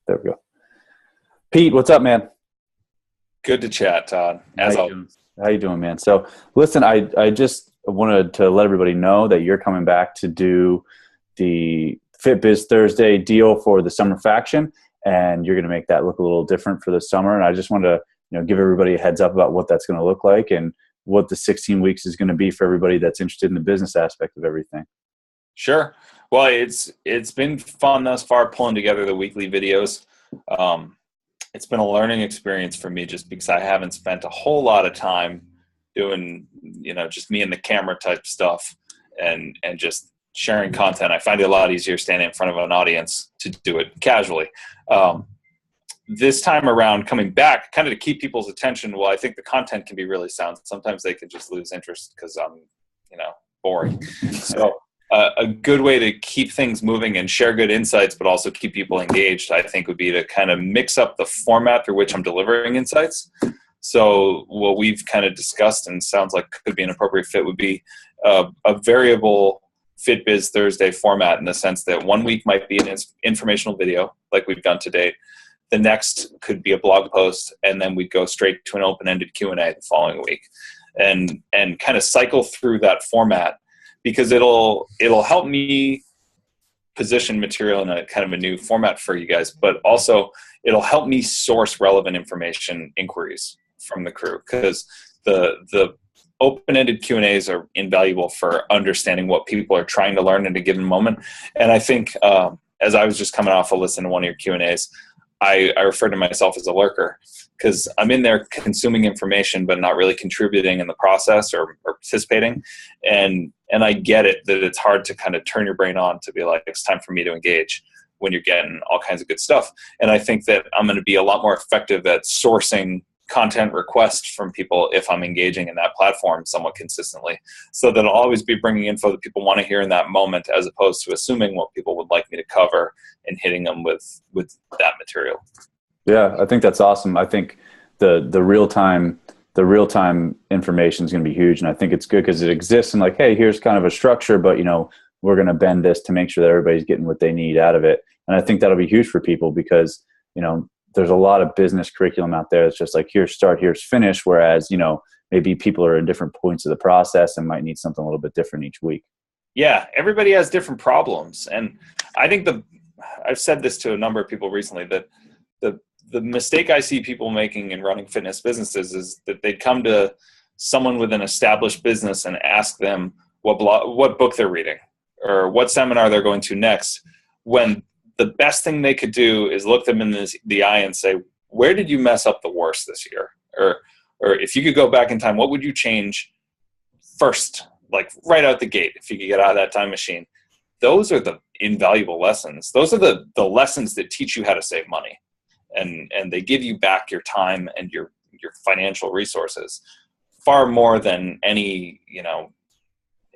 There we go. Pete, what's up, man? Good to chat, Todd. As always. How you doing, man? So listen, I just wanted to let everybody know that you're coming back to do the FitBiz Thursday deal for the summer faction, and you're going to make that look a little different for the summer. And I just wanted to, give everybody a heads up about what that's going to look like and what the 16 weeks is going to be for everybody that's interested in the business aspect of everything. Sure. Well, it's been fun thus far pulling together the weekly videos. It's been a learning experience for me just because I haven't spent a whole lot of time doing, just me and the camera type stuff and just sharing content. I find it a lot easier standing in front of an audience to do it casually. This time around, coming back, kind of to keep people's attention, well, I think the content can be really sound. Sometimes they can just lose interest because I'm, boring. So a good way to keep things moving and share good insights, but also keep people engaged, I think would be to kind of mix up the format through which I'm delivering insights. So what we've kind of discussed and sounds like could be an appropriate fit would be a variable FitBiz Thursday format, in the sense that one week might be an informational video like we've done to date. The next could be a blog post, and then we'd go straight to an open-ended Q&A the following week, and kind of cycle through that format, because it'll help me position material in a kind of a new format for you guys, but also it'll help me source relevant information inquiries from the crew, because the open-ended Q&As are invaluable for understanding what people are trying to learn in a given moment. And I think as I was just coming off a listen to one of your Q&As, I refer to myself as a lurker, because I'm in there consuming information but not really contributing in the process or participating. And I get it that it's hard to kind of turn your brain on to be like, it's time for me to engage when you're getting all kinds of good stuff. And I think that I'm going to be a lot more effective at sourcing content requests from people if I'm engaging in that platform somewhat consistently, so that I'll always be bringing info that people want to hear in that moment, as opposed to assuming what people would like me to cover and hitting them with that material. Yeah, I think that's awesome. I think the real time information is going to be huge, and I think it's good because it exists and like, hey, here's kind of a structure, but we're going to bend this to make sure that everybody's getting what they need out of it. And I think that'll be huge for people, because there's a lot of business curriculum out there that's just like, here's start, here's finish. Whereas, maybe people are in different points of the process and might need something a little bit different each week. Yeah. Everybody has different problems. And I think I've said this to a number of people recently, that the mistake I see people making in running fitness businesses is that they come to someone with an established business and ask them what book they're reading or what seminar they're going to next, when the best thing they could do is look them in the eye and say, where did you mess up the worst this year? Or if you could go back in time, what would you change first, like right out the gate, if you could get out of that time machine? Those are the invaluable lessons. Those are the lessons that teach you how to save money. And they give you back your time and your financial resources far more than any,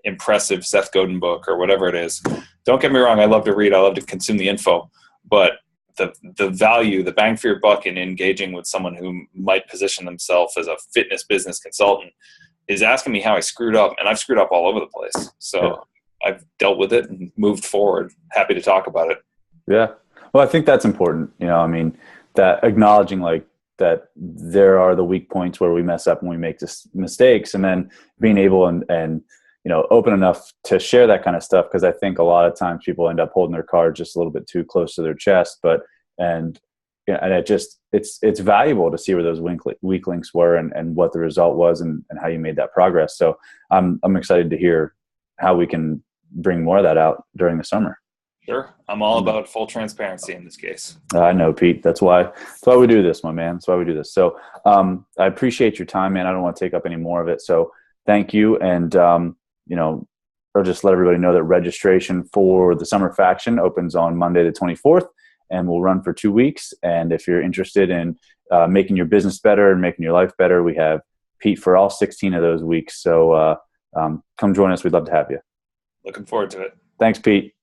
impressive Seth Godin book or whatever it is. Don't get me wrong, I love to read, I love to consume the info, but the value, the bang for your buck in engaging with someone who might position themselves as a fitness business consultant is asking me how I screwed up, and I've screwed up all over the place. So yeah. I've dealt with it and moved forward. Happy to talk about it. Yeah. Well, I think that's important. That acknowledging like that there are the weak points where we mess up and we make mistakes, and then being able and open enough to share that kind of stuff. Because I think a lot of times people end up holding their cards just a little bit too close to their chest, and it's valuable to see where those weak links were and what the result was and how you made that progress. So I'm excited to hear how we can bring more of that out during the summer. Sure. I'm all about full transparency in this case. I know, Pete. That's why we do this, my man. That's why we do this. So I appreciate your time, man. I don't want to take up any more of it. So thank you. And, or just let everybody know that registration for the summer faction opens on Monday the 24th and will run for 2 weeks. And if you're interested in making your business better and making your life better, we have Pete for all 16 of those weeks. So come join us. We'd love to have you. Looking forward to it. Thanks, Pete.